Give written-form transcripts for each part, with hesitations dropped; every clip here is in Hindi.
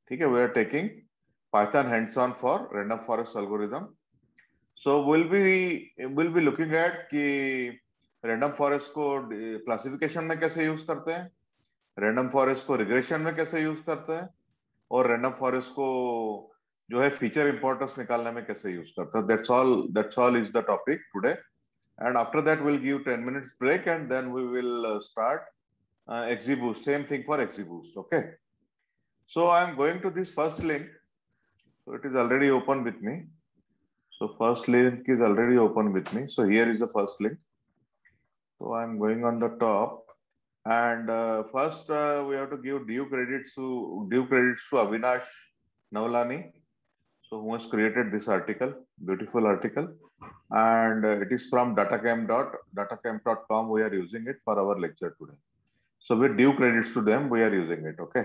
ठीक है, we are taking Python hands on for random forest algorithm. So will be looking at कि रैंडम फॉरेस्ट को क्लासिफिकेशन में कैसे यूज करते हैं, रैंडम फॉरेस्ट को रिग्रेशन में कैसे यूज करते हैं, और रैंडम फॉरेस्ट को जो है फीचर इंपॉर्टेंस निकालने में कैसे यूज करते हैं. That's all is the topic today. And after that, we'll give 10 minutes break and then we will start XGBoost. Same thing for XGBoost. Okay. So I'm going to this first link. So it is already open with me. So first link is already open with me. So here is the first link. So I'm going on the top. And first we have to give due credits to Avinash Navlani. So who has created this article, beautiful article, and it is from datacamp.com. We are using it for our lecture today. So with due credits to them, we are using it. Okay.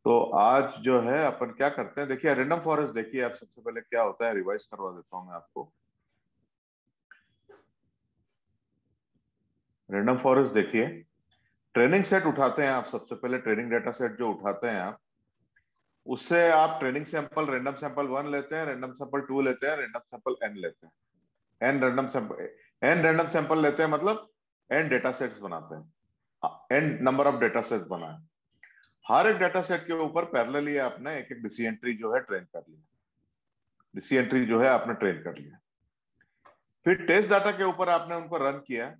तो आज जो है अपन क्या करते हैं, देखिए रैंडम फॉरेस्ट देखिए आप. सबसे पहले क्या होता है रिवाइज करवा देता हूं मैं आपको. रैंडम फॉरेस्ट देखिए, ट्रेनिंग सेट उठाते हैं आप. सबसे पहले ट्रेनिंग डेटा सेट जो उठाते हैं आप, उससे आप ट्रेनिंग सैंपल रैंडम सैंपल 1 लेते हैं, रैंडम सैंपल 2 लेते हैं, रैंडम सैंपल n लेते हैं. n रैंडम सैंपल लेते हैं, मतलब n डेटा सेट्स बनाते हैं, n number of data sets बनाए. हर एक डेटा सेट के ऊपर पैरेलली आपने एक एक डीसी एंट्री जो है ट्रेन कर लिया, डीसी एंट्री जो है आपने ट्रेन कर लिया. फिर टेस्ट डाटा के ऊपर आपने उनको रन किया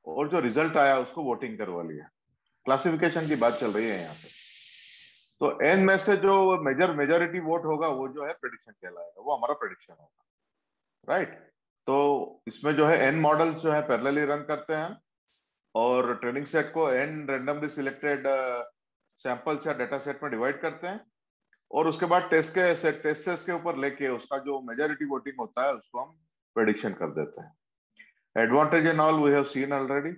और जो रिजल्ट आया उसको वोटिंग करवा लिया. क्लासिफिकेशन की बात चल रही है यहाँ पे. तो n में से जो मेजॉरिटी वोट होगा वो जो है प्रेडिक्शन कहलाएगा, वो हमारा प्रेडिक्शन होगा. राइट. तो इसमें जो है n मॉडल्स जो है पैरेलली रन करते हैं और ट्रेनिंग सेट को n रैंडमली सिलेक्टेड सैंपल्स या डेटा सेट में डिवाइड करते हैं और उसके बाद टेस्ट सेट्स के ऊपर लेके उसका जो मेजॉरिटी वोटिंग होता है उसको हम प्रेडिक्शन कर देते हैं. Advantage and all we have seen already.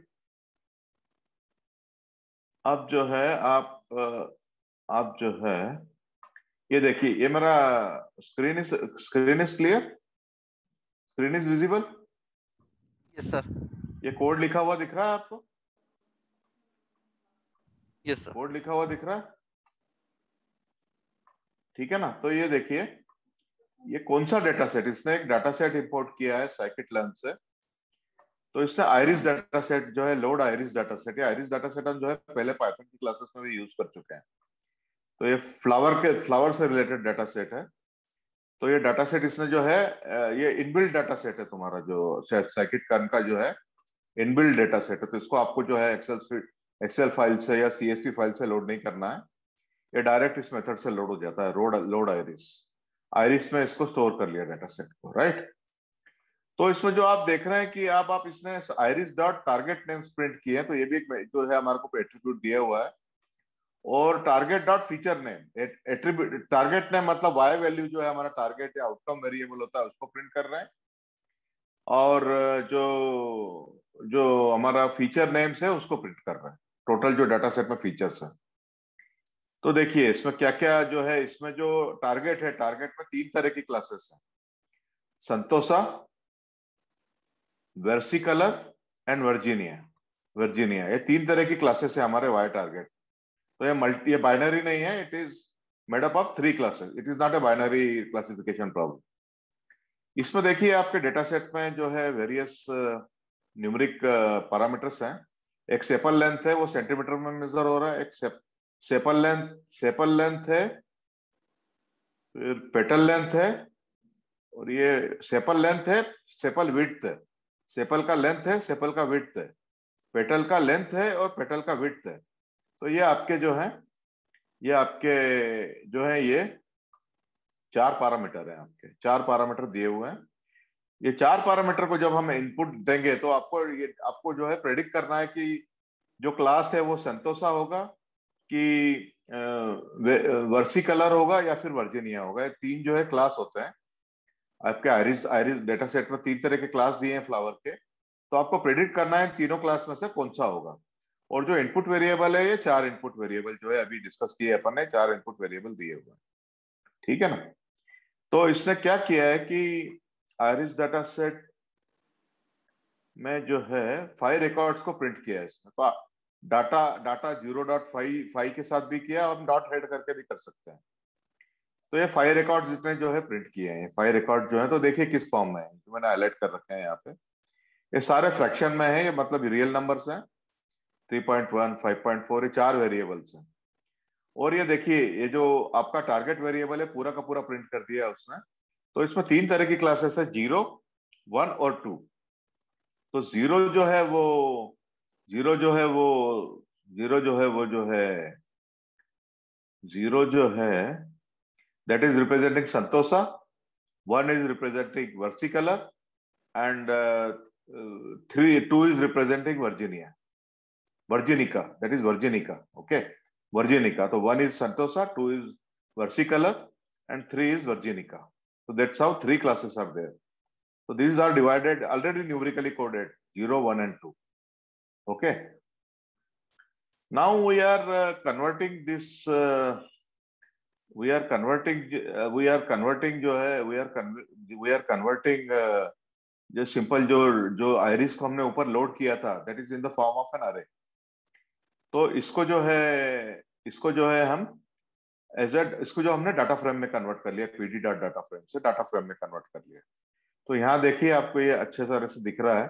अब जो है आप जो है ये देखिए, ये मेरा screen is clear, screen is visible. Yes sir. ये कोड लिखा हुआ दिख रहा है आपको? Yes sir. कोड लिखा हुआ दिख रहा है, ठीक है ना. तो ये देखिए, ये कौन सा डेटा सेट, इसने एक डाटा सेट इंपोर्ट किया है scikit-learn से. तो इसने आइरिस डाटा सेट जो है, लोड आइरिस डाटा सेट, ये आइरिस डाटा सेट हम जो है पहले पाइथन की क्लासेस में भी यूज कर चुके हैं. तो ये फ्लावर से रिलेटेड डाटा सेट है. तो ये डाटा सेट इसने जो है, ये इनबिल्ट डाटा सेट है तुम्हारा, जो scikit-learn का जो है इनबिल्ट डाटा सेट है. तो इसको आपको जो है एक्सेल फाइल से या सीएसवी फाइल से लोड नहीं करना है, ये डायरेक्ट इस मेथड से लोड हो जाता है. लोड आइरिस में इसको स्टोर कर लिया डाटा सेट को. राइट. तो इसमें जो आप देख रहे हैं कि आप इसने iris dot target names print किए हैं. तो ये भी एक जो है हमारे को एट्रीब्यूट दिया हुआ है. और target dot feature name, attribute target name मतलब वाई वैल्यू जो है हमारा टारगेट या आउटकम वेरिएबल होता है उसको प्रिंट कर रहे हैं. और जो हमारा फीचर नेम्स है उसको प्रिंट कर रहे हैं, टोटल जो डाटा सेट में फीचर्स है. तो देखिए इसमें क्या क्या जो है, इसमें जो टारगेट है, टारगेट में 3 तरह की क्लासेस हैं, संतोषा, वर्सिकलर एंड वर्जीनिया. ये 3 तरह की क्लासेस है हमारे वाई टारगेट. तो ये बाइनरी नहीं है, it is made up of 3 classes. It is not a binary classification problem. इसमें देखिए आपके डेटा सेट में जो है वेरियस न्यूमेरिक पैरामीटर्स हैं. एक सेपल लेंथ है, वो सेंटीमीटर में मेजर हो रहा है. एक सेपल लेंथ है, फिर पेटल लेंथ है, और ये सेपल लेंथ है, सेपल विड्थ है. सेपल का लेंथ है, सेपल का विड्थ है, पेटल का लेंथ है और पेटल का विड्थ है. तो ये आपके जो है, ये 4 पैरामीटर हैं. आपके 4 पैरामीटर दिए हुए हैं. ये 4 पैरामीटर को जब हम इनपुट देंगे तो आपको जो है प्रेडिक्ट करना है कि जो क्लास है वो संतोषा होगा कि वर्सी कलर होगा या फिर वर्जीनिया होगा. ये 3 जो है क्लास होते हैं आपके आइरिस डेटा सेट में. 3 तरह के क्लास दिए हैं फ्लावर के. तो आपको प्रेडिक्ट करना है तीनों क्लास में से कौन सा होगा. और जो इनपुट वेरिएबल है, ये 4 इनपुट वेरिएबल जो है अभी डिस्कस किए अपन ने, 4 इनपुट वेरिएबल दिए हुए हैं. ठीक है ना. तो इसने क्या किया है कि आइरिस डाटा सेट में जो है 5 रिकॉर्ड्स को प्रिंट किया है इसमें. तो डाटा 0.5 के साथ भी किया, हम डॉट हेड करके भी कर सकते हैं. तो ये 5 रिकॉर्ड जितने जो है प्रिंट किए हैं, 5 रिकॉर्ड जो है, तो देखिए किस फॉर्म में है, तो मैंने हाईलाइट कर रखे हैं यहाँ पे। ये सारे फ्रैक्शन में है, ये मतलब रियल नंबर्स हैं। 3.1, 5.4, ये 4 वेरिएबल्स हैं। और ये देखिए, ये जो आपका टारगेट वेरिएबल है पूरा का पूरा प्रिंट कर दिया है उसने। तो इसमें 3 तरह की क्लासेस है, 0, 1 और 2। तो जीरो जो है वो जीरो जो है वो जो है जीरो जो है that is representing setosa, 1 is representing versicolor, and 2 is representing Virginica, that is Virginica, okay, Virginica. So 1 is Santosa, 2 is versicolor, and 3 is Virginica. So that's how 3 classes are there. So these are divided already numerically coded, 0, 1 and 2. Okay. Now we are converting this. We are converting जो है we are converting जो सिंपल जो आयरिस को हमने ऊपर लोड किया था, that is in the form of an array. तो इसको जो है हम इसको जो हमने डाटा फ्रेम में कन्वर्ट कर लिया, पीडी डॉट डाटा फ्रेम से डाटा फ्रेम में कन्वर्ट कर लिया। तो यहाँ देखिए आपको ये अच्छे तरह से दिख रहा है,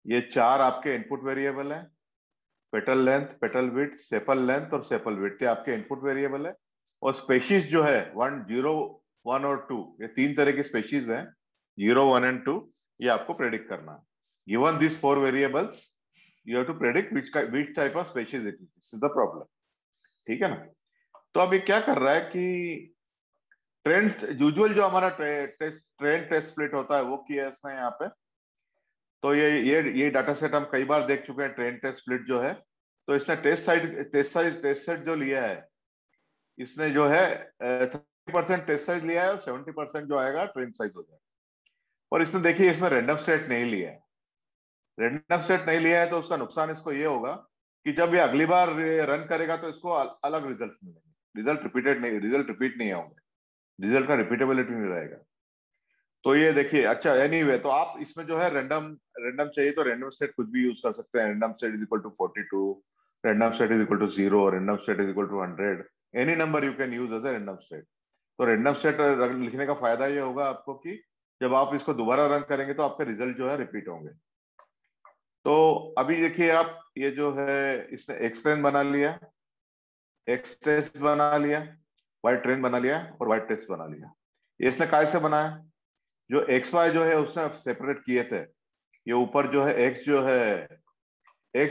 ये 4 आपके इनपुट वेरिएबल हैं, petal length, petal width, sepal length और सेपल विड्थ, ये आपके इनपुट वेरिएबल है। और स्पेशीज जो है 1, 0, 1 और 2, ये 3 तरह की स्पेशीज हैं, 0, 1 एंड 2। ये आपको प्रेडिक्ट करना है। Given this 4 variables, you have to predict which type of species it is. This is the problem, ठीक है ना। तो अब ये क्या कर रहा है कि ट्रेंड यूजुअल जो हमारा ट्रेंड टेस्ट स्प्लिट होता है वो किया है इसने यहाँ पे। तो ये डाटा सेट हम कई बार देख चुके हैं, ट्रेंड टेस्ट स्प्लिट जो है। तो इसने टेस्ट सेट जो लिया है, इसने जो है 30% टेस्ट साइज लिया है और 70% जो आएगा ट्रेंड साइज हो जाएगा। और इसने देखिए इसमें रैंडम स्टेट नहीं लिया है। रैंडम स्टेट नहीं लिया है तो उसका नुकसान इसको ये होगा कि जब ये अगली बार रन करेगा तो इसको अलग रिजल्ट मिलेंगे, रिजल्ट रिपीट नहीं होंगे, रिजल्ट का रिपीटेबिलिटी नहीं रहेगा। तो ये देखिए, अच्छा एनीवे, तो आप इसमें जो है रैंडम चाहिए तो रैंडम स्टेट कुछ भी यूज कर सकते हैं। Random state is equal to 42, random state is equal to 0, random state is equal to 100, any number you can use as a random state. तो रैंडम स्टेट लिखने का फायदा ये होगा आपको कि जब आप इसको दोबारा रन करेंगे तो आपके रिजल्ट जो है रिपीट होंगे। तो अभी देखिए आप, ये जो है इसने एक्स ट्रेन बना लिया, एक्स टेस्ट बना लिया, वाई ट्रेन बना लिया और वाई टेस्ट बना लिया। ये इसने काय से बनाया, जो एक्स वाई जो है उसने सेपरेट किए थे। ये ऊपर जो है एक्स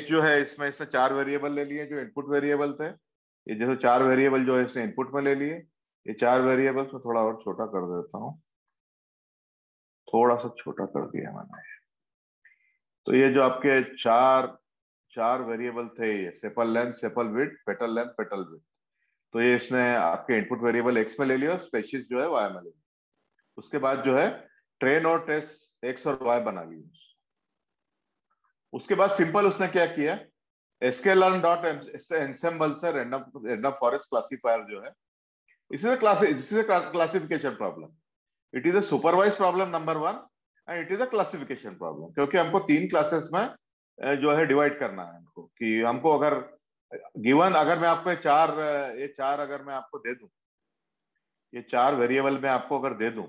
जो है इसमें इसने 4 वेरिएबल ले लिए जो इनपुट वेरिएबल थे। ये जैसे 4 वेरिएबल जो है इसने इनपुट में ले लिए। ये 4 वेरिएबल को थोड़ा और छोटा कर देता हूँ, थोड़ा सा छोटा कर दिया मैंने। तो ये जो आपके चार वेरिएबल थे, ये sepal length, sepal width, petal length, petal width, तो ये इसने आपके इनपुट वेरिएबल एक्स में ले लिया, स्पेशीज जो है वाई में ले लिया। उसके बाद जो है ट्रेन और टेस्ट एक्स और वाई बना ली। उसके बाद सिंपल उसने क्या किया, sklearn डॉट ensemble से रैंडम फॉरेस्ट क्लासिफायर जो है, this is a classification problem. It is a supervise problem number 1 and it is a classification problem, क्योंकि हमको 3 क्लासेस में जो है डिवाइड करना है हमको। कि हमको अगर गिवन, अगर मैं आपको ये चार अगर मैं आपको दे दूं, ये 4 वेरिएबल में आपको अगर दे दूं,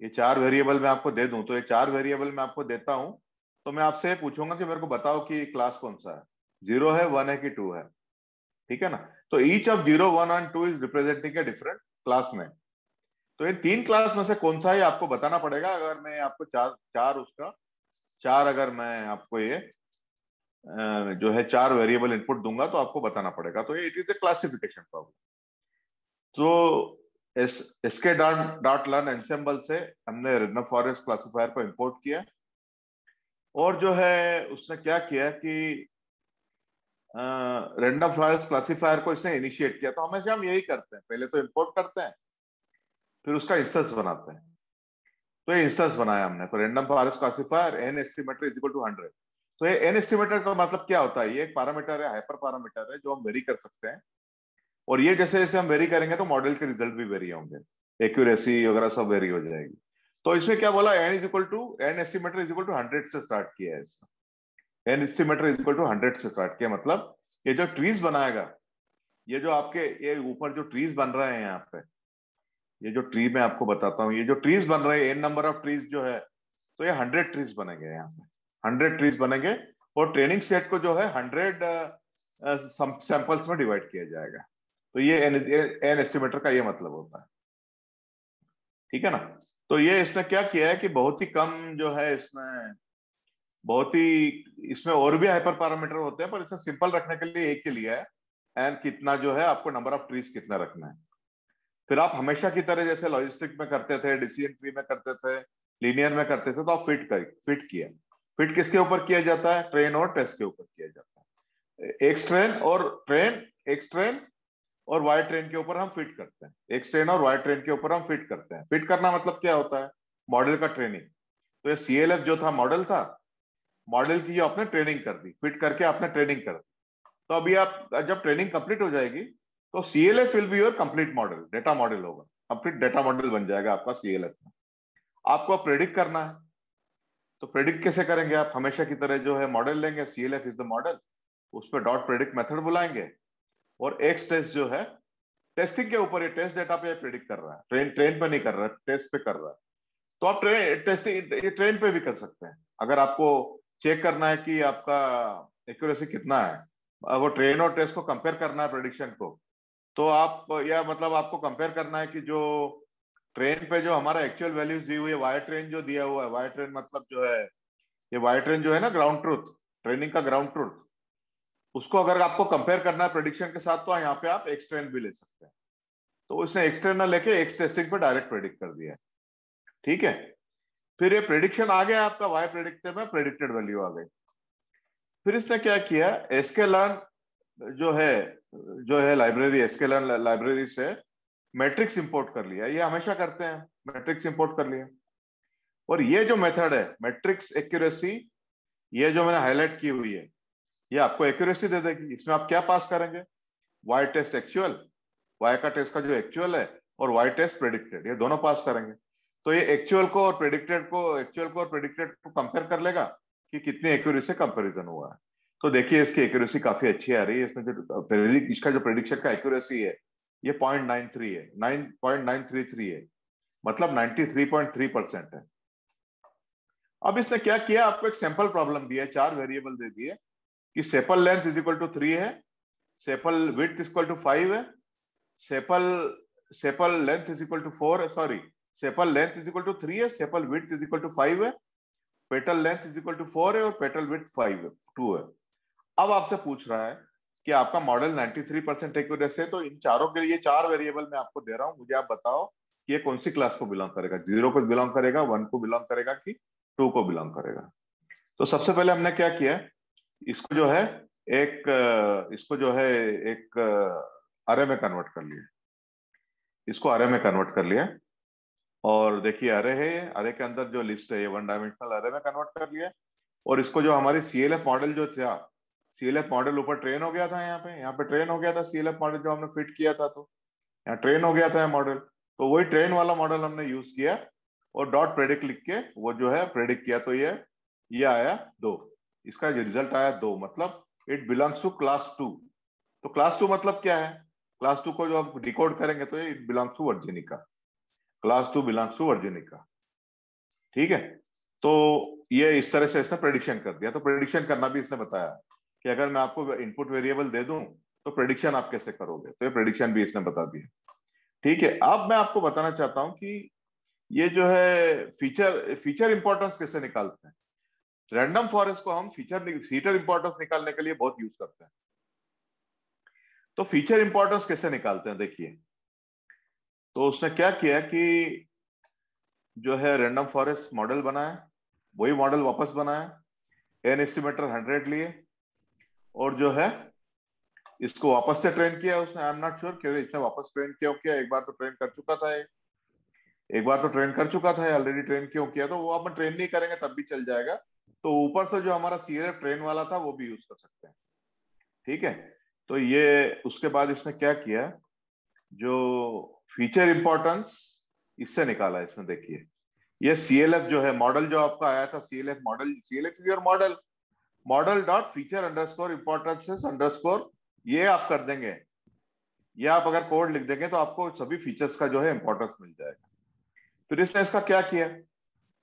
ये 4 वेरिएबल में आपको दे दूं, तो ये 4 वेरिएबल में आपको देता हूं, तो मैं आपसे पूछूंगा कि मेरे को बताओ कि क्लास कौन सा है, 0 है, 1 है कि 2 है, ठीक है ना। तो each of 0, 1 and 2 is representing a different class name. तो इन 3 क्लास में से कौन सा है आपको बताना पड़ेगा। अगर मैं आपको चार अगर मैं आपको ये जो है 4 वेरिएबल इनपुट दूंगा तो आपको बताना पड़ेगा। तो ये it is a classification problem. तो इसके डॉट लर्न एंसेंबल से हमने रैंडम फॉरेस्ट क्लासिफायर को इंपोर्ट किया। और जो है उसने क्या किया कि रैंडम फॉरेस्ट क्लासिफायर को इसने इनिशिएट किया। तो हमेशा हम यही करते हैं, पहले तो इंपोर्ट करते हैं, फिर उसका इंस्टेंस बनाते हैं। तो ये इंस्टेंस बनाया हमने। तो random forest classifier n estimator is equal to 100। तो ये n एस्टिमेटर का मतलब क्या होता है, ये एक पैरामीटर है, हाइपर पैरामीटर है, जो हम वेरी कर सकते हैं। और ये जैसे जैसे हम वेरी करेंगे तो मॉडल के रिजल्ट भी वेरी होंगे, एक्यूरेसी वगैरह सब वेरी हो जाएगी। तो इसमें क्या बोला, n estimator is equal to 100 से स्टार्ट किया है इसने। n estimator is equal to 100 से स्टार्ट किया, मतलब ये जो ट्रीज बनाएगा, ये जो आपके ये ऊपर जो ट्रीज बन रहे हैं यहाँ पे, ये जो ट्री मैं आपको बताता हूँ, ये जो ट्रीज बन रहे हैं, n नंबर ऑफ ट्रीज जो है, तो ये 100 ट्रीज बनेंगे यहाँ पे, 100 ट्रीज बनेंगे और ट्रेनिंग सेट को जो है 100 सैंपल्स में डिवाइड किया जाएगा। तो ये एन एस्टिमेटर का ये मतलब होता है, ठीक है ना। तो ये इसने क्या किया है कि बहुत ही कम जो है इसमें, बहुत ही, इसमें और भी हाइपर पैरामीटर होते हैं, पर इसे सिंपल रखने के लिए एक ही लिया है, एन कितना जो है आपको नंबर ऑफ ट्रीज कितना रखना है। फिर आप हमेशा की तरह जैसे लॉजिस्टिक में करते थे, डिसीजन ट्री में करते थे, लीनियर में करते थे, तो आप फिट किया। फिट किसके ऊपर किया जाता है? ट्रेन और टेस्ट के ऊपर किया जाता है। एक्स ट्रेन और वाई ट्रेन के ऊपर हम फिट करते हैं, एक्स ट्रेन और वाई ट्रेन के ऊपर हम फिट करते हैं। फिट करना मतलब क्या होता है? मॉडल का ट्रेनिंग। तो ये CLF जो था मॉडल था, मॉडल की जो आपने ट्रेनिंग कर दी, फिट करके आपने ट्रेनिंग कर दी। तो अभी आप जब ट्रेनिंग कंप्लीट हो जाएगी तो CLF will be your complete model, data model होगा, कंप्लीट डेटा मॉडल बन जाएगा आपका CLF में। आपको प्रेडिक्ट करना है, तो प्रेडिक्ट कैसे करेंगे आप? हमेशा की तरह जो है मॉडल लेंगे, CLF इज द मॉडल, उस पर डॉट प्रेडिक्ट मेथड बुलाएंगे और एक्स टेस्ट जो है, टेस्टिंग के ऊपर, ये टेस्ट डेटा पे प्रेडिक्ट कर रहा है, ट्रेन पे नहीं कर रहा है, टेस्ट पे कर रहा है। तो आप टेस्टिंग ये ट्रेन पे भी कर सकते हैं। अगर आपको चेक करना है कि आपका एक्यूरेसी कितना है, अगर ट्रेन और टेस्ट को कंपेयर करना है प्रेडिक्शन को, तो आप, या मतलब आपको कंपेयर करना है कि जो ट्रेन पे जो हमारा एक्चुअल वैल्यूज दी हुई है, वाई ट्रेन जो दिया हुआ है, वाई ट्रेन मतलब जो है, ये वाई ट्रेन जो है ना, ग्राउंड ट्रूथ, ट्रेनिंग का ग्राउंड ट्रूथ, उसको अगर आपको कंपेयर करना है प्रेडिक्शन के साथ, तो यहाँ पे आप एक्स ट्रेन भी ले सकते हैं। तो उसने एक्स ट्रेन ना लेके एक्स टेस्टिंग पे डायरेक्ट प्रेडिक्ट कर दिया है, ठीक है। फिर ये प्रेडिक्शन आ गया आपका, वाई प्रेडिक्टेड में प्रेडिक्टेड वैल्यू आ गई। फिर इसने क्या किया, sklearn जो है लाइब्रेरी, sklearn लाइब्रेरी से मैट्रिक्स इंपोर्ट कर लिया। ये हमेशा करते हैं, मैट्रिक्स इंपोर्ट कर लिया। और ये जो मेथड है मैट्रिक्स एक्यूरेसी, ये जो मैंने हाईलाइट की हुई है, ये आपको एक्यूरेसी दे देगी। इसमें आप क्या पास करेंगे? वाई टेस्ट एक्चुअल, वाई का टेस्ट का जो एक्चुअल है, और वाई टेस्ट प्रेडिक्टेड, ये दोनों पास करेंगे। तो ये एक्चुअल को और प्रेडिक्टेड को कंपेयर कर लेगा कि कितनी एक्यूरेसी से कंपैरिजन हुआ है। तो देखिए इसकी एक्यूरेसी काफी अच्छी आ रही है। इसने जो इसका जो प्रेडिक्शन का एक्यूरेसी है, ये 0.93 है, 9.933 है, मतलब 93.3% है। अब इसने क्या किया, आपको एक सैंपल प्रॉब्लम दिया है, 4 वेरिएबल दे दिए कि sepal length is equal to 3 है, sepal width is equal to 5 है, sepal length is equal to 4 है, sorry, sepal length is equal to 3 है, sepal width is equal to 5 है, petal length is equal to 4 है और पेटल विड्थ 2 है। अब आपसे पूछ रहा है कि आपका मॉडल 93% एक्यूरेसी है, तो इन चारों के लिए 4 वेरिएबल मैं आपको दे रहा हूं, मुझे आप बताओ कि ये कौन सी क्लास को बिलोंग करेगा, 0 को बिलोंग करेगा, 1 को बिलोंग करेगा कि 2 को बिलोंग करेगा। तो सबसे पहले हमने क्या किया, इसको जो है एक अरे में कन्वर्ट कर लिया, इसको अरे में कन्वर्ट कर लिया। और देखिए अरे है, ये अरे के अंदर जो लिस्ट है, ये 1 डायमेंशनल अरे में कन्वर्ट कर लिया। और इसको जो हमारी CLF मॉडल जो था, CLF मॉडल ऊपर ट्रेन हो गया था, यहाँ पे ट्रेन हो गया था CLF मॉडल जो हमने फिट किया था, तो यहाँ ट्रेन हो गया था मॉडल, तो वही ट्रेन वाला मॉडल हमने यूज किया और डॉट प्रेडिक्ट लिख के वो जो है प्रेडिक्ट किया। तो ये आया 2, इसका जो रिजल्ट आया 2, मतलब इट बिलोंग्स टू क्लास 2। तो क्लास 2 मतलब क्या है? क्लास 2 को जो आप डिकोड करेंगे तो ये it belongs to virginica, class 2 belongs to virginica, ठीक है। तो ये इस तरह से इसने प्रेडिक्शन कर दिया। तो प्रेडिक्शन करना भी इसने बताया कि अगर मैं आपको इनपुट वेरिएबल दे दूं तो प्रेडिक्शन आप कैसे करोगे, तो ये प्रेडिक्शन भी इसने बता दिया, ठीक है। अब मैं आपको बताना चाहता हूं कि ये जो है फीचर इंपॉर्टेंस कैसे निकालते हैं। रैंडम फॉरेस्ट को हम फीचर इंपॉर्टेंस निकालने के लिए बहुत यूज करते हैं। तो फीचर इंपॉर्टेंस कैसे निकालते हैं, देखिए। तो उसने क्या किया कि जो है रैंडम फॉरेस्ट मॉडल बनाया, वही मॉडल वापस बनाया, एन एस्टिमेटर 100 लिए और जो है इसको वापस से ट्रेन किया उसने। आई एम नॉट श्योर कि इसने वापस ट्रेन क्यों किया, एक बार तो ट्रेन कर चुका था, ऑलरेडी ट्रेन क्यों किया, तो वो अपन ट्रेन नहीं करेंगे तब भी चल जाएगा। तो ऊपर से जो हमारा CLF ट्रेन वाला था वो भी यूज कर सकते हैं, ठीक है। तो ये उसके बाद इसने क्या किया, जो फीचर इंपॉर्टेंस इससे निकाला इसमें, देखिए ये CLF जो है मॉडल जो आपका आया था, CLF model, CLF is your model dot feature underscore importances underscore, ये आप कर देंगे, या आप अगर कोड लिख देंगे तो आपको सभी फीचर्स का जो है इंपॉर्टेंस मिल जाएगा। फिर इसने इसका क्या किया,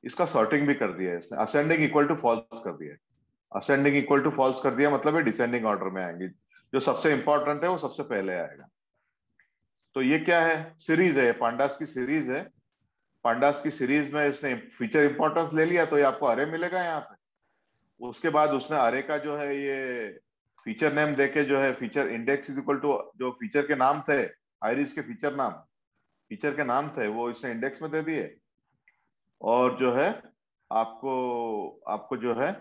इसका सॉर्टिंग भी कर दिया है इसने, असेंडिंग इक्वल टू फॉल्स कर दिया है। असेंडिंग इक्वल टू फॉल्स कर दिया मतलब ये डिसेंडिंग ऑर्डर में आएंगे, जो सबसे इंपॉर्टेंट है वो सबसे पहले आएगा। तो ये क्या है, सीरीज है, पांडास की सीरीज है। पांडास की सीरीज में इसने फीचर इंपॉर्टेंस ले लिया तो ये आपको अरे मिलेगा यहाँ पे। उसके बाद उसने अरे का जो है ये फीचर नेम देके जो है feature index is equal to जो फीचर के नाम थे, आइरिस के फीचर के नाम थे वो इसने इंडेक्स में दे दिए। और जो है आपको आपको जो है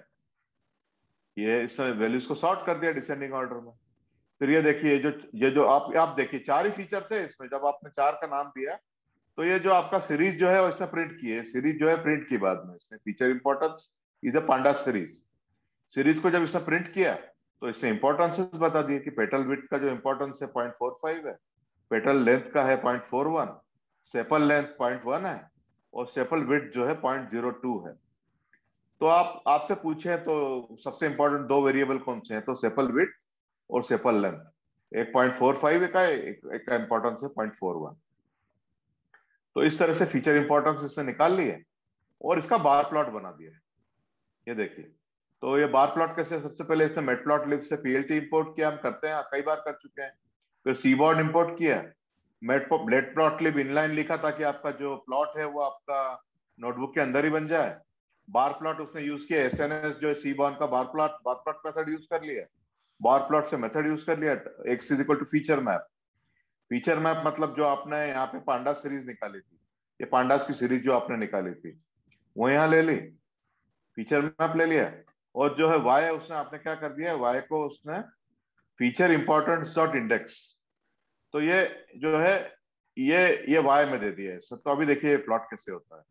ये इसने वैल्यूज को सॉर्ट कर दिया डिसेंडिंग ऑर्डर में। फिर ये देखिए जो आप देखिए 4 ही फीचर थे इसमें, जब आपने 4 का नाम दिया तो ये जो आपका सीरीज जो है वो इसने प्रिंट की है, सीरीज जो है प्रिंट की बाद में इसने feature importance is a pandas series. Series को जब इसने प्रिंट किया तो इसने इंपॉर्टेंसेस बता दिए कि पेटल विड्थ का जो इंपॉर्टेंस है 0.45 है, पेटल लेंथ का है 0.41, सेपल लेंथ 0.1 है और सेपल विड्थ जो है 0.02 है। तो आपसे पूछे तो सबसे इंपॉर्टेंट 2 वेरिएबल कौन से हैं, तो सेपल विड्थ और सेपल लेंथ। एक 0.45 का है, एक का इंपॉर्टेंस है 0.41। तो इस तरह से फीचर इंपॉर्टेंस इसने निकाल लिए और इसका बार प्लॉट बना दिया। ये देखिए, तो ये बार प्लॉट कैसे, सबसे पहले इसने मैटप्लॉटलिब से पीएलटी इंपोर्ट किया, हम करते हैं कई बार कर चुके हैं। फिर सीबॉर्ड इंपोर्ट किया, मैटप्लॉटलिब इनलाइन लिखा ताकि आपका जो प्लॉट है वो आपका नोटबुक के अंदर ही बन जाए। बार प्लॉट उसने यूज किया, एसएनएस जो सीबॉर्न का बार प्लॉट मेथड यूज कर लिया, बार प्लॉट से मेथड यूज कर लिया। X is equal to feature map. Feature map मतलब जो आपने यहाँ पे पांडास सीरीज निकाली थी, ये पांडास की सीरीज जो आपने निकाली थी वो यहाँ ले ली, फीचर मैप ले लिया। और जो है वाई उसने आपने क्या कर दिया, वाई को उसने फीचर इंपॉर्टेंस डॉट इंडेक्स, तो ये जो है ये वाई में दे दिया है। तो अभी देखिए प्लॉट कैसे होता है।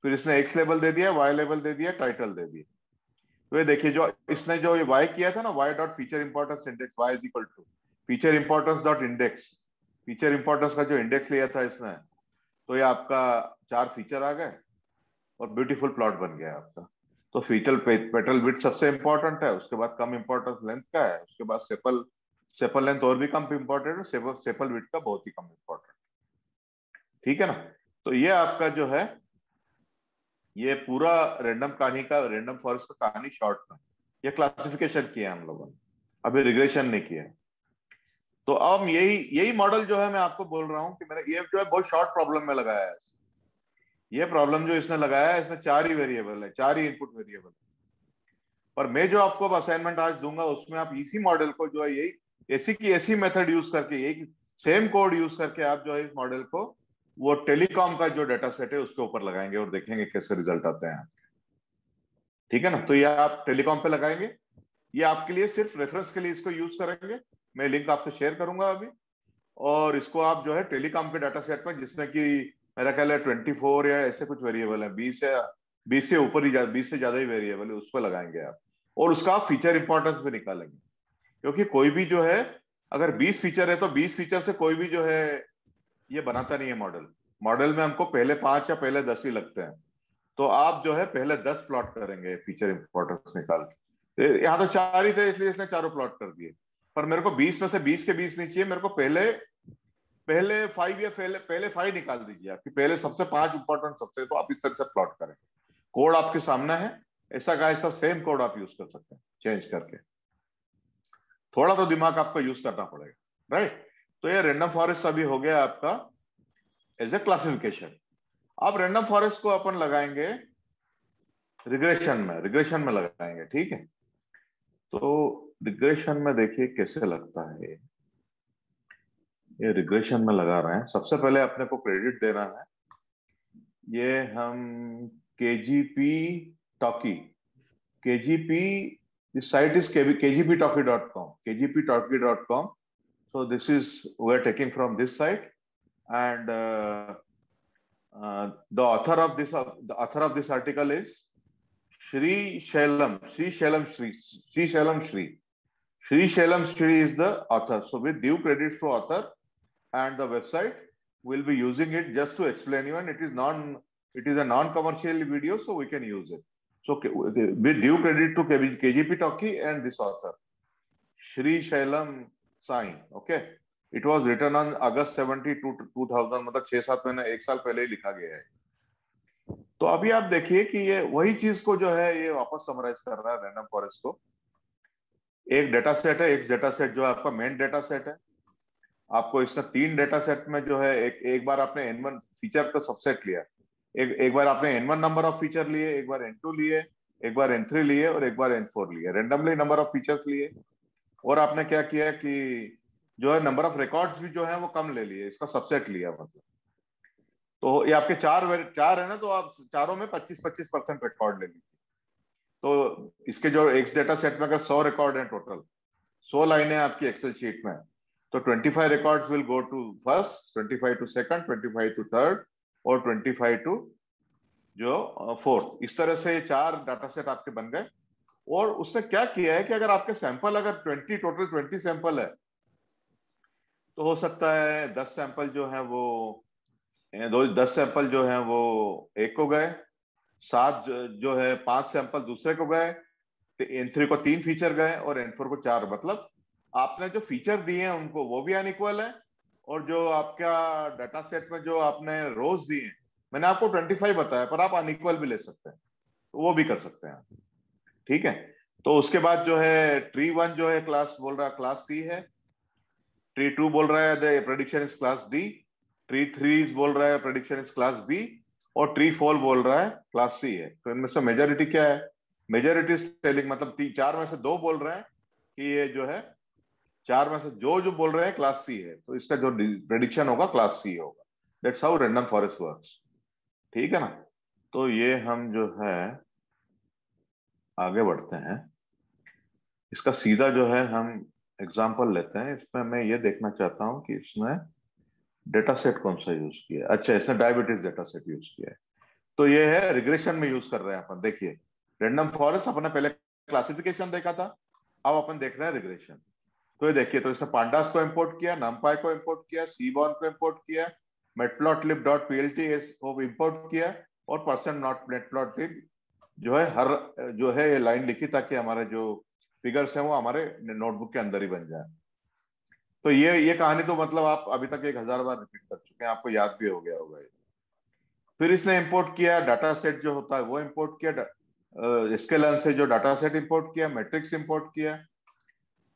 फिर इसने एक्स लेबल दे दिया, वाई लेबल दे दिया, टाइटल दे दिया। तो ये देखिए जो इसने जो ये वाई किया था ना, y dot feature importance index, y is equal to feature importance dot index, feature importance का जो इंडेक्स लिया था इसने, तो ये आपका 4 फीचर आ गए और ब्यूटीफुल प्लॉट बन गया आपका। तो फीचर पेटल विड्थ सबसे इंपॉर्टेंट है, उसके बाद कम इंपॉर्टेंस लेंथ का है, उसके बाद सेपल लेंथ और भी कम इंपॉर्टेंट है, सेपल विड्थ का बहुत ही कम इंपॉर्टेंट। ठीक है ना। तो ये आपका जो है ये पूरा रैंडम फॉरेस्ट का कहानी शॉर्ट में, ये क्लासिफिकेशन किया हम लोगों ने, अभी रिग्रेशन नहीं किया। तो अब यही मॉडल जो है मैं आपको बोल रहा हूँ कि मैंने ये जो है बहुत शॉर्ट प्रॉब्लम में लगाया है। ये प्रॉब्लम जो इसने लगाया है इसमें 4 ही वेरिएबल है, 4 ही इनपुट वेरिएबल है। पर मैं जो आपको अब असाइनमेंट आज दूंगा उसमें आप इसी मॉडल को जो है यही ऐसी की ऐसी मेथड यूज करके, यही सेम कोड यूज करके आप जो है इस मॉडल को वो टेलीकॉम का जो डाटा सेट है उसके ऊपर लगाएंगे और देखेंगे कैसे रिजल्ट आते हैं। ठीक है ना। तो ये आप टेलीकॉम पे लगाएंगे, ये आपके लिए सिर्फ रेफरेंस के लिए इसको यूज करेंगे। मैं लिंक आपसे शेयर करूंगा अभी, और इसको आप जो है टेलीकॉम के डाटा सेट में, जिसमें कि मेरा ख्याल है 24 या ऐसे कुछ वेरिएबल है, 20 से ऊपर ही 20 से ज्यादा ही वेरिएबल है, उस पर लगाएंगे आप और उसका आप फीचर इंपॉर्टेंस भी निकालेंगे। क्योंकि कोई भी जो है अगर 20 फीचर है तो 20 फीचर से कोई भी जो है ये बनाता नहीं है मॉडल में हमको पहले 5 या पहले 10 ही लगते हैं। तो आप जो है पहले 10 प्लॉट करेंगे फीचर इंपॉर्टेंस निकाल के। यहाँ तो 4 ही थे इसलिए इसने चारों प्लॉट कर दिए, पर मेरे को 20 में से 20 के 20 नहीं चाहिए, मेरे को पहले 5 या पहले 5 निकाल दीजिए आपकी, पहले सबसे 5 इंपॉर्टेंट सबसे, तो आप इस तरह से प्लॉट करें। कोड आपके सामने है, ऐसा का ऐसा सेम कोड आप यूज कर सकते हैं चेंज करके, थोड़ा तो दिमाग आपको यूज करना पड़ेगा, राइट। तो ये रैंडम फॉरेस्ट अभी हो गया आपका एज ए क्लासिफिकेशन। अब रैंडम फॉरेस्ट को अपन लगाएंगे रिग्रेशन में लगाएंगे। ठीक है, तो रिग्रेशन में देखिए कैसे लगता है। ये रिग्रेशन में लगा रहे हैं, सबसे पहले अपने को क्रेडिट देना है। ये हम KGP talkie, KGP, this site is kgptalkie.com, kgptalkie.com. So this is, we're taking from this site, and the author of this article is Sri Shailam Shri is the author. So with due credits to author, and the website will be using it just to explain you, and it is a non-commercial video, so we can use it. So with due credit to KGP Talkie and this author, Sri Shailam Sai. Okay. It was written on August 70 2000, मतलब 6-7 महीने, 1 साल पहले ही लिखा गया है। तो अभी आप देखिए कि ये वही चीज को जो है ये वापस समराइज कर रहा है रैंडम फॉरेस्ट को। एक डेटा सेट है, एक डेटा सेट जो है आपका मेन डेटा सेट है। आपको इसमें 3 डेटा सेट में जो है एक बार आपने N1 फीचर का सबसेट लिया, एक बार आपने N1 नंबर ऑफ फीचर लिए, एक बार N2 लिए, एक बार N3 लिए और एक बार N4 लिए, रेंडमली नंबर ऑफ फीचर्स लिए। और आपने क्या किया कि जो है नंबर ऑफ रिकॉर्ड्स भी जो है वो कम ले लिए, इसका सबसेट लिया मतलब। तो ये आपके चार है ना, तो आप चारों में 25-25% रिकॉर्ड ले लीजिए। तो इसके जो एक्स डेटा सेट में अगर 100 रिकॉर्ड है टोटल, 100 लाइनें आपकी एक्सेल शीट में, तो 25 records will go to first, 25 to second, 25 to third और 25 टू जो फोर्थ। इस तरह से 4 डाटा सेट आपके बन गए। और उसने क्या किया है कि अगर आपके सैंपल अगर 20 टोटल 20 सैंपल है, तो हो सकता है 10 सैंपल जो है वो 10 सैंपल जो है वो एक को गए, 7 जो है 5 सैंपल दूसरे को गए, तो N3 को 3 फीचर गए और N4 को 4। मतलब आपने जो फीचर दिए हैं उनको वो भी अनइक्वल है, और जो आपका डाटा सेट में जो आपने रोज दिए हैं, मैंने आपको 25 बताया पर आप अनइक्वल भी ले सकते हैं, तो वो भी कर सकते हैं। ठीक है। तो उसके बाद जो है ट्री 1 जो है क्लास बोल रहा है क्लास सी है, ट्री 2 बोल रहा है the prediction is class D, tree 3 बोल रहा है प्रेडिक्शन इज क्लास बी, और ट्री 4 बोल रहा है क्लास सी है। तो इनमें से मेजोरिटी क्या है? मेजोरिटी टेलिंग, मतलब 4 में से 2 बोल रहे हैं कि ये जो है 4 में से जो बोल रहे हैं क्लास सी है, तो इसका जो प्रेडिक्शन होगा क्लास सी होगा। That's how random forest works. ठीक है ना? तो ये हम जो है आगे बढ़ते हैं। इसका सीधा जो है हम एग्जाम्पल लेते हैं। इसमें मैं ये देखना चाहता हूं कि इसमें डेटा सेट कौन सा यूज किया है। अच्छा, इसने डायबिटीज डेटा सेट यूज किया है। तो ये है रिग्रेशन में यूज कर रहे हैं अपन। देखिए, रैंडम फॉरेस्ट अपने पहले क्लासिफिकेशन देखा था, अब अपन देख रहे हैं रिग्रेशन। तो ये देखिए, तो इसने पांडास को इंपोर्ट किया, नमपाई को इंपोर्ट किया, सीबॉर्न को इंपोर्ट किया, matplotlib.plt को इंपोर्ट किया, और परसेंट नॉट matplotlib जो है हर जो है ये लाइन लिखी ताकि हमारे जो फिगर्स हैं वो हमारे नोटबुक के अंदर ही बन जाए। तो ये कहानी तो मतलब आप अभी तक 1000 बार रिपीट कर चुके हैं, आपको याद भी हो गया होगा ये। फिर इसने इंपोर्ट किया डाटा सेट जो होता है वो इंपोर्ट किया, स्केलन से जो डाटा सेट इंपोर्ट किया, मैट्रिक्स इंपोर्ट किया,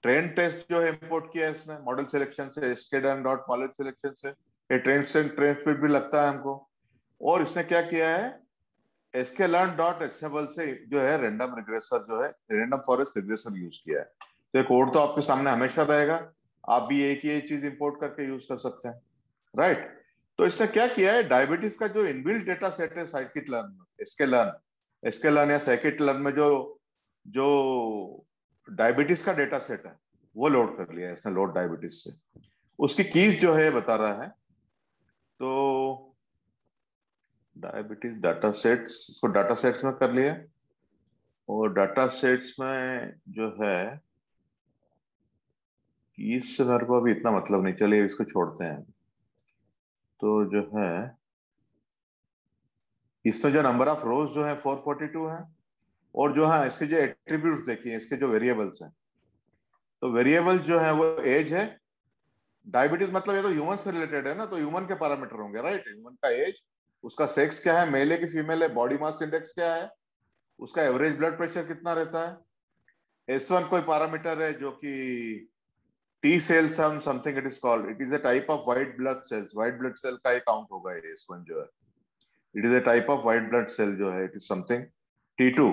ट्रेन टेस्ट जो है इंपोर्ट किया इसने मॉडल सिलेक्शन से, sklearn.model मॉडल सिलेक्शन से। ये ट्रेन स्पीड भी लगता है हमको। और इसने क्या किया है, sklearn.xml से जो है रैंडम रिग्रेसर जो है रैंडम फॉरेस्ट रिग्रेसर यूज किया है। तो ये कोड तो आपके सामने हमेशा रहेगा, आप भी एक ही चीज इंपोर्ट करके यूज कर सकते हैं, राइट। तो इसने क्या किया है, डायबिटीज का जो इनबिल्ट डेटा सेट है साइकिट लर्न स्केलर्न या साइकिट लर्न में जो जो डायबिटीज का डेटा सेट है वो लोड कर लिया है इसने, लोड डायबिटीज से। उसकी कीज जो है बता रहा है। तो डायबिटीज डाटा सेट्स, इसको डाटा सेट्स में कर लिया, और डाटा सेट्स में जो है कीज से मेरे को अभी इतना मतलब नहीं, चलिए इसको छोड़ते हैं। तो जो है इसमें जो नंबर ऑफ रोज जो है 442 है, और जो है इसके जो एट्रीब्यूट्स देखिए, इसके जो वेरिएबल्स हैं, तो वेरिएबल्स जो है वो एज है। डायबिटीज मतलब ये तो ह्यूमन से रिलेटेड है ना, तो ह्यूमन के पैरामीटर होंगे, राइट। ह्यूमन का एज, उसका सेक्स क्या है, मेल है कि फीमेल है, बॉडी मास इंडेक्स क्या है, उसका एवरेज ब्लड प्रेशर कितना रहता है। S1 कोई पैरामीटर है जो कि T cell something it is called, it is a type of white blood cells, white blood cell का एक काउंट होगा ये S1 जो है, it is a type of white blood cell जो है, it is something. T2,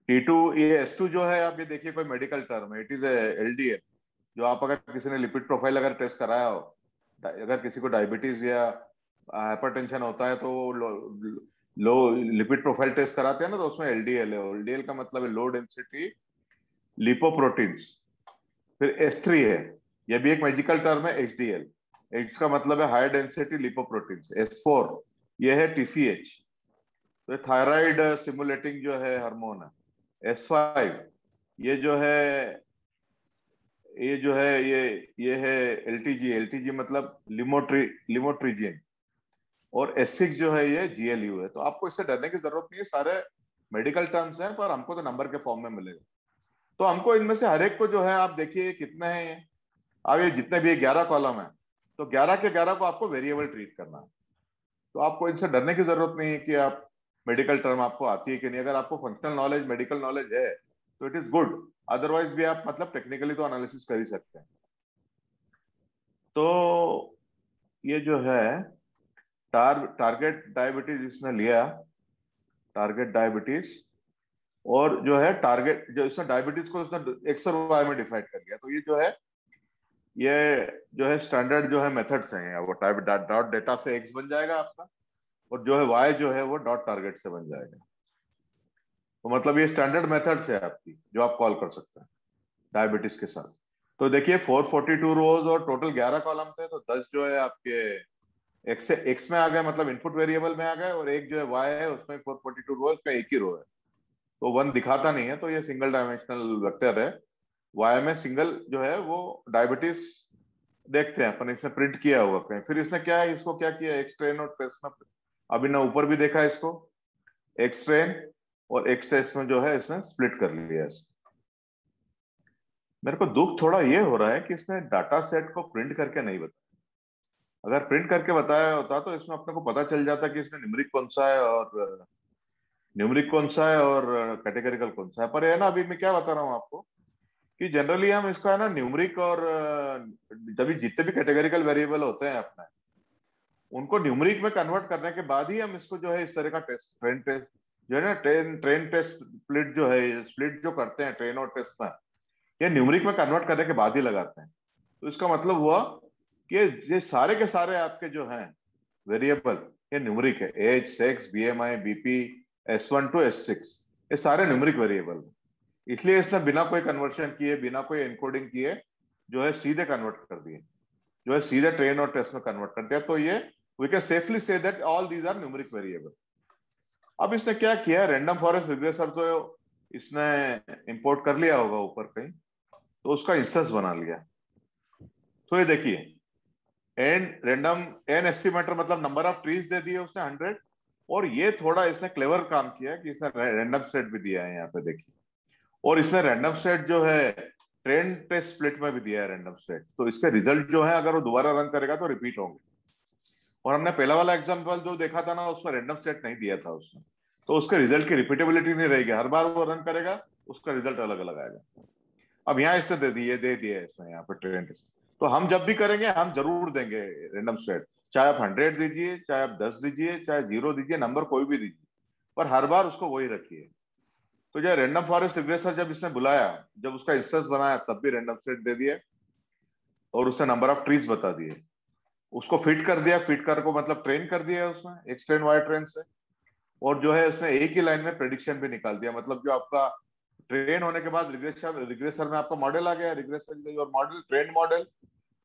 T2, ये S2 जो है, आप ये देखिए कोई मेडिकल टर्म है, इट इज LDL। जो आप अगर किसी ने लिपिड प्रोफाइल अगर टेस्ट कराया हो, अगर किसी को डायबिटीज या हाइपरटेंशन होता है तो लो लिपिड प्रोफाइल टेस्ट कराते हैं ना, तो उसमें LDL है। LDL का मतलब है लो डेंसिटी लिपोप्रोटीन्स। फिर S3 है, ये भी एक मेडिकल टर्म है, HDL, H का मतलब है हाई डेंसिटी लिपोप्रोटीन्स। S4 ये है TCH, तो थायराइड सिमुलेटिंग जो है हार्मोन है। S5 ये जो है ये है LTG मतलब लिमोट्रिजिन। और S6 जो है ये GLU है। तो आपको इससे डरने की जरूरत नहीं है, सारे मेडिकल टर्म्स हैं, पर हमको तो नंबर के फॉर्म में मिलेगा। तो हमको इनमें से हर एक को जो है आप देखिए कितने हैं, अब ये जितने भी 11 कॉलम है, तो 11 के 11 को आपको वेरिएबल ट्रीट करना है। तो आपको इनसे डरने की जरूरत नहीं है कि आप मेडिकल टर्म आपको आती है कि नहीं। अगर आपको फंक्शनल नॉलेज, मेडिकल नॉलेज है तो इट इज गुड, अदरवाइज भी आप मतलब टेक्निकली तो एनालिसिस कर ही सकते हैं। तो ये जो है टारगेट डायबिटीज इसने लिया, टारगेट डायबिटीज, और जो है टारगेट जो इसने डायबिटीज को इसने एक्स और वाई में डिफाइड कर लिया। तो ये जो है स्टैंडर्ड जो है मेथड्स हैं, वो डॉट डेटा से एक्स बन जाएगा आपका, और जो है वाई जो है वो डॉट टारगेट से बन जाएगा। तो मतलब ये स्टैंडर्ड मेथड्स है आपकी जो आप कॉल कर सकते हैं डायबिटीज के साथ। तो देखिए 442 रोज और टोटल 11 कॉलम थे, तो 10 जो है आपके एक्स से एक्स में आ गए, मतलब इनपुट वेरिएबल में आ गए, और एक जो है वाई है उसमें 442 रोज का एक ही रो है, तो वन दिखाता नहीं है, तो ये सिंगल डायमेंशनल वेक्टर है। वाई में सिंगल जो है वो डायबिटीज देखते हैं अपन, इसने प्रिंट किया होगा कहीं। फिर इसने क्या है, इसको क्या किया, एक्स ट्रेन और टेस्ट में, अभी ना ऊपर भी देखा इसको, एक्स ट्रेन और एक्स टेस्ट में जो है इसने स्प्लिट कर लिया है। मेरे को दुख थोड़ा ये हो रहा है कि इसने डाटा सेट को प्रिंट करके नहीं बताया। अगर प्रिंट करके बताया होता तो इसमें अपने को पता चल जाता कि इसमें न्यूमरिक कौन सा है और कैटेगरिकल कौन सा है। पर ये ना, अभी मैं क्या बता रहा हूँ आपको कि जनरली हम इसका है ना न्यूमरिक और जब भी जितने भी कैटेगरिकल वेरिएबल होते हैं अपने, उनको न्यूमरिक में कन्वर्ट करने के बाद ही हम इसको जो है इस तरह का टेस्ट, ट्रेन टेस्ट जो है ना, ट्रेन टेस्ट स्प्लिट जो है, स्प्लिट जो करते हैं ट्रेन और टेस्ट में, ये न्यूमरिक में कन्वर्ट करने के बाद ही लगाते हैं। तो इसका मतलब हुआ कि ये सारे के सारे आपके जो हैं वेरिएबल, ये न्यूमरिक है। Age, sex, BMI, BP, S1 to S6, ये सारे न्यूमरिक वेरिएबल, इसलिए इसने बिना कोई कन्वर्शन किए, बिना कोई एनकोडिंग किए जो है सीधे कन्वर्ट कर दिए, जो है सीधे ट्रेन और टेस्ट में कन्वर्ट कर दिया। तो ये we can safely say that all these are numeric variable. अब इसने क्या किया, रैंडम फॉरेस्ट रिग्रेसर तो इसने इंपोर्ट कर लिया होगा ऊपर कहीं, तो उसका इंस्टेंस बना लिया। तो ये देखिए, एन एस्टिमेटर मतलब नंबर ऑफ ट्रीज दे दिए उसने 100, और ये थोड़ा इसने क्लेवर काम किया कि इसने रैंडम सेट भी दिया है यहाँ पे देखिए, और इसने रैंडम सेट जो है ट्रेन टेस्ट स्प्लिट में भी दिया है रैंडम सेट। तो इसके रिजल्ट जो है अगर वो दोबारा रन करेगा तो रिपीट होंगे। और हमने पहला वाला एग्जांपल जो देखा था ना, उसमें रैंडम सेट नहीं दिया था उसने, तो उसके रिजल्ट की रिपीटेबिलिटी नहीं रहेगी, हर बार वो रन करेगा उसका रिजल्ट अलग अलग आएगा। अब यहाँ इससे दे दिया इसने यहाँ पे ट्रेन टेस्ट। तो हम जब भी करेंगे हम जरूर देंगे रैंडम सेट, चाहे आप 100 दीजिए, चाहे आप 10 दीजिए, चाहे 0 दीजिए, नंबर कोई भी दीजिए, पर हर बार उसको वही रखिए। तो जो रैंडम फॉरेस्ट रिग्रेसर जब इसने बुलाया, जब उसका इंस्टेंस बनाया, तब भी रैंडम सेट दे दिए, और उसने नंबर ऑफ ट्रीज बता दिए, उसको फिट कर दिया, फिट कर को मतलब ट्रेन कर दिया उसने एक्स ट्रेन वाई ट्रेन से, और जो है उसने एक ही लाइन में प्रेडिक्शन भी निकाल दिया। मतलब जो आपका ट्रेन होने के बाद रिग्रेसर में आपका मॉडल आ गया, रिग्रेसर और मॉडल,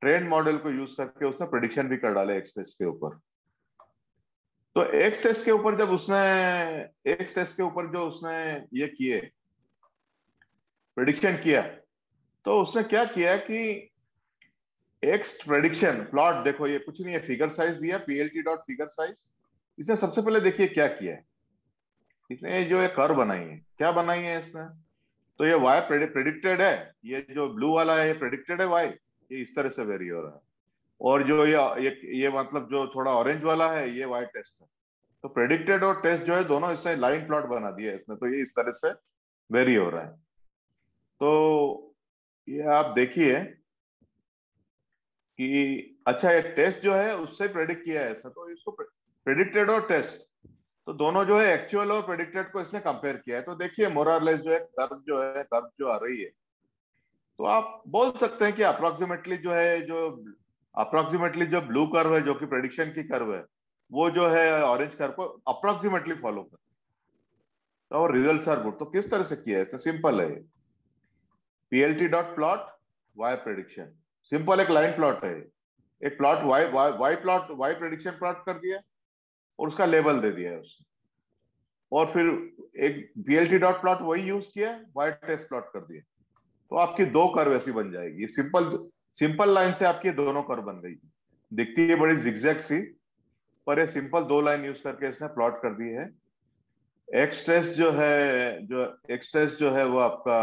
ट्रेन मॉडल को यूज करके उसने प्रेडिक्शन भी कर डाले एक्स टेस्ट के ऊपर। तो एक्स टेस्ट के ऊपर जब उसने, एक्स टेस्ट के ऊपर जो उसने ये किए, प्रेडिक्शन किया, तो उसने क्या किया कि एक्स प्रेडिक्शन प्लॉट देखो, ये कुछ नहीं है, फिगर साइज दिया, पीएलटी डॉट फिगर साइज। इसने सबसे पहले देखिए क्या किया है, इसने जो ये कर्व बनाई है, क्या बनाई है इसने, तो ये वाई प्रेडिक्टेड है, ये जो ब्लू वाला है ये प्रेडिक्टेड है वाई, ये इस तरह से वेरी हो रहा है। और जो ये मतलब जो थोड़ा ऑरेंज वाला है ये वाई टेस्ट है। तो प्रेडिक्टेड और टेस्ट जो है दोनों इसने लाइन प्लॉट बना दिया है इसने, तो ये इस तरह से वेरी हो रहा है। तो ये आप देखिए कि अच्छा, ये टेस्ट जो है उससे प्रेडिक्ट किया है इसने, तो इसको प्रेडिक्टेड और टेस्ट, तो दोनों जो है एक्चुअल और प्रेडिक्टेड को इसने कंपेयर किया है। तो देखिए मोरलेस जो है कर्व जो आ रही है, तो आप बोल सकते हैं कि अप्रोक्सीमेटली जो ब्लू कर्व है जो कि प्रेडिक्शन की कर्व है, वो जो है ऑरेंज कर्व को अप्रोक्सीमेटली फॉलो कर, और रिजल्ट्स आर गुड। तो किस तरह से किया है इसने, सिंपल है, PLT dot plot y prediction, simple एक लाइन प्लॉट है, एक प्लॉट वाई प्रेडिक्शन प्लॉट कर दिया, और उसका लेबल दे दिया है उसने, और फिर एक पीएलटी डॉट प्लॉट वही यूज किया, वाई टेस्ट प्लॉट कर दिया, तो आपकी दो कर्व ऐसी बन जाएगी। सिंपल लाइन से आपकी दोनों कर्व बन गई, दिखती है बड़ी जिगजैग सी, पर ये सिंपल दो लाइन यूज करके इसने प्लॉट कर दी है। एक्स टेस्ट जो है वो आपका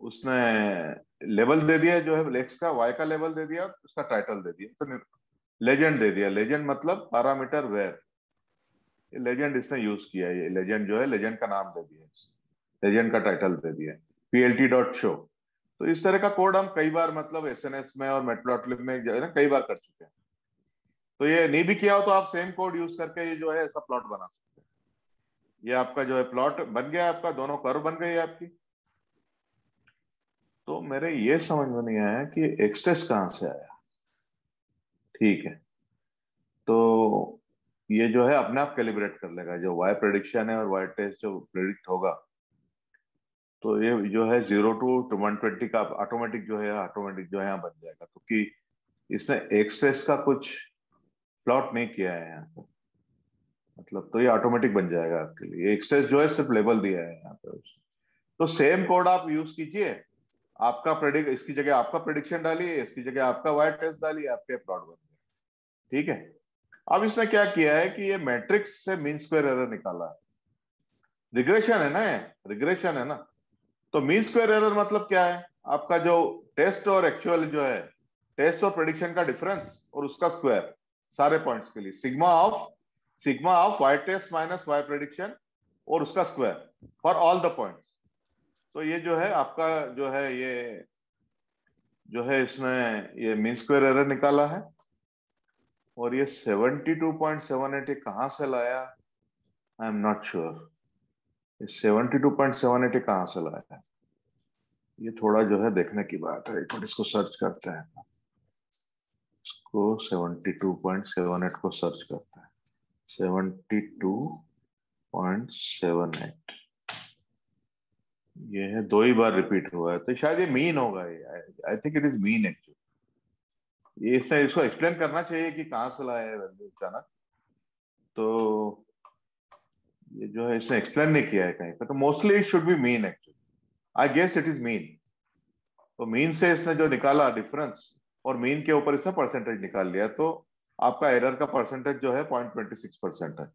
उसने लेवल दे दिया जो है एक्स का, वाई का लेवल दे दिया, उसका टाइटल दे दिया, तो लेजेंड दे दिया। लेजेंड मतलब पैरामीटर वेयर, ये लेजेंड इसने यूज किया है। ये लेजेंड जो है, लेजेंड का नाम दे दिया, लेजेंड का टाइटल दे दिया, पीएलटी डॉट शो। तो इस तरह का कोड हम कई बार मतलब एसएनएस में और मैटप्लॉटलिब में जो है ना कई बार कर चुके हैं। तो ये नहीं भी किया हो तो आप सेम कोड यूज करके ये जो है ऐसा प्लॉट बना सकते हैं। ये आपका जो है प्लॉट बन गया, आपका दोनों कर्व बन गई आपकी। तो मेरे ये समझ में नहीं आया कि एक्सटेस कहां से आया। ठीक है, तो ये जो है अपने आप कैलिब्रेट कर लेगा, जो वाई प्रेडिक्शन है और वाई टेस्ट जो प्रेडिक्ट होगा, तो ये जो है 0 to 120 का ऑटोमेटिक जो है, ऑटोमेटिक जो है यहाँ बन जाएगा, क्योंकि इसने एक्स टेस्ट का कुछ प्लॉट नहीं किया है यहाँ पर। मतलब तो ये ऑटोमेटिक बन जाएगा आपके लिए। एक्स टेस्ट जो है सिर्फ लेबल दिया है यहाँ पे। तो सेम कोड आप यूज कीजिए, आपका प्रेडिक्ट, इसकी जगह आपका प्रेडिक्शन डालिए, इसकी जगह आपका वाई टेस्ट डालिए, आपके प्लॉट बन गए। ठीक है, अब इसने क्या किया है कि ये मैट्रिक्स से मीन स्क्वायर एरर निकाला है। रिग्रेशन है ना, रिग्रेशन है ना। तो मीन स्क्वायर एरर मतलब क्या है? आपका जो टेस्ट और एक्चुअल जो है, टेस्ट और प्रेडिक्शन का डिफरेंस और उसका स्क्वायर सारे पॉइंट्स के लिए, sigma of y test minus y prediction और उसका square for all the points. तो ये जो है आपका जो है, ये जो है इसमें ये मीन स्क्वायर एरर निकाला है। और ये 72.78 ये कहां से लाया? I am not sure. 72.78 कहां से लाया है, ये थोड़ा जो है देखने की बात है। एक बार इसको सर्च करते हैं, इसको 72.78 को सर्च करते हैं। 72.78 ये है, दो ही बार रिपीट हुआ है, तो शायद ये मीन होगा। ये I think it is mean actually. ये इसने इसको एक्सप्लेन करना चाहिए कि कहां से लाया है वैल्यू अचानक। तो ये जो है इसने एक्सप्लेन नहीं किया है कहीं पे, तो mostly it should be mean actually. I guess it is mean. तो मीन से इसने जो निकाला डिफरेंस, और मीन के ऊपर इसने परसेंटेज निकाल लिया, तो आपका एरर का परसेंटेज जो है 0.26% है।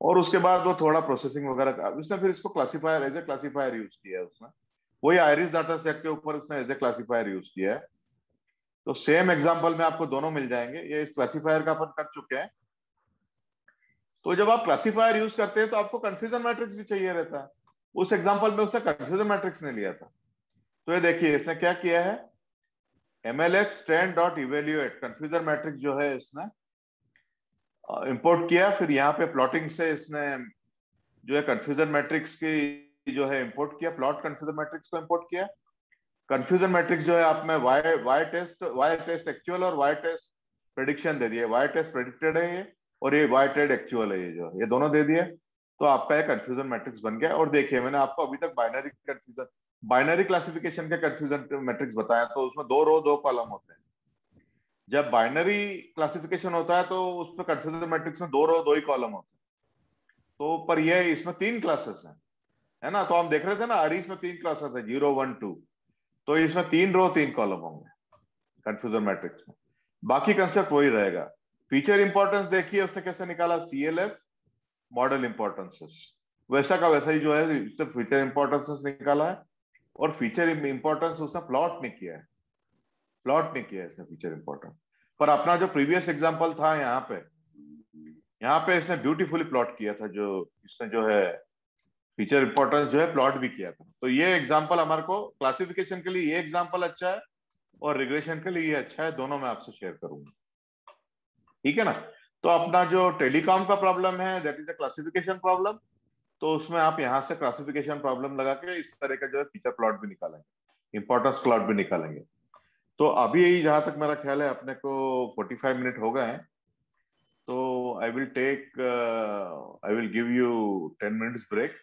और उसके बाद वो थोड़ा प्रोसेसिंग वगैरह का उसने फिर इसको classifier, as a classifier use किया है उसने। वही आयरिस डाटा सेट के ऊपर उसने एज ए क्लासीफायर यूज किया है। तो सेम एग्जांपल में आपको दोनों मिल जाएंगे। ये इस क्लासीफायर का अपन कर चुके हैं। तो जब आप क्लासीफायर यूज करते हैं तो आपको कंफ्यूजन मैट्रिक्स भी चाहिए रहता है। उस एग्जांपल में उसने कंफ्यूजन मैट्रिक्स नहीं लिया था। तो ये देखिए इसने क्या किया है, MLX stand dot evaluate confusion matrix जो है इसने इंपोर्ट किया। फिर यहाँ पे प्लॉटिंग से इसने जो है कंफ्यूजन मैट्रिक्स की जो है इंपोर्ट किया, प्लॉट कंफ्यूजन मैट्रिक्स को इंपोर्ट किया। कंफ्यूजन मैट्रिक्स जो है आप में वाई टेस्ट एक्चुअल और वाई टेस्ट प्रेडिक्शन दे दिए। वाई टेस्ट प्रेडिक्टेड है ये, और ये वाई टेस्ट एक्चुअल है, ये जो ये दोनों दे दिए। तो आपका ये कंफ्यूजन मैट्रिक्स बन गया। और देखिए मैंने आपको अभी तक बाइनरी क्लासिफिकेशन के कंफ्यूजन मैट्रिक्स बताया, तो उसमें 2 रो 2 कॉलम होते हैं। जब बाइनरी क्लासिफिकेशन होता है तो उसमें कंफ्यूजन मैट्रिक्स में 2 रो 2 ही कॉलम होते हैं। तो पर ये इसमें 3 क्लासेस हैं, है ना। तो हम देख रहे थे ना, अरीज में 3 क्लासेस है, 0 1 2। तो इसमें 3 रो 3 कॉलम होंगे कंफ्यूजन मैट्रिक्स में। बाकी कंसेप्ट वही रहेगा। फीचर इंपॉर्टेंस देखिए उसने कैसे निकाला, CLF मॉडल इंपॉर्टेंसेस, वैसा का वैसा ही जो है उसने फीचर इंपॉर्टेंसेस निकाला है। और फीचर इंपॉर्टेंस उसने प्लॉट नहीं किया है, प्लॉट नहीं किया है इसने फीचर इंपॉर्टेंस। पर अपना जो प्रीवियस एग्जांपल था यहाँ पे इसने ब्यूटीफुली प्लॉट किया था। जो इसने जो है फीचर इंपॉर्टेंस जो है प्लॉट भी किया था। तो ये एग्जांपल हमारे को क्लासिफिकेशन के लिए ये एग्जांपल अच्छा है, और रिग्रेशन के लिए ये अच्छा है। दोनों मैं आपसे शेयर करूंगा, ठीक है ना। तो अपना जो टेलीकॉम का प्रॉब्लम है, that is a classification problem. तो उसमें आप यहाँ से क्लासिफिकेशन प्रॉब्लम लगा के इस तरह का जो है फीचर प्लॉट भी निकालेंगे, इंपॉर्टेंस प्लॉट भी निकालेंगे। तो अभी जहां तक मेरा ख्याल है अपने को 45 मिनट हो गए हैं। तो I will give you 10 minutes break.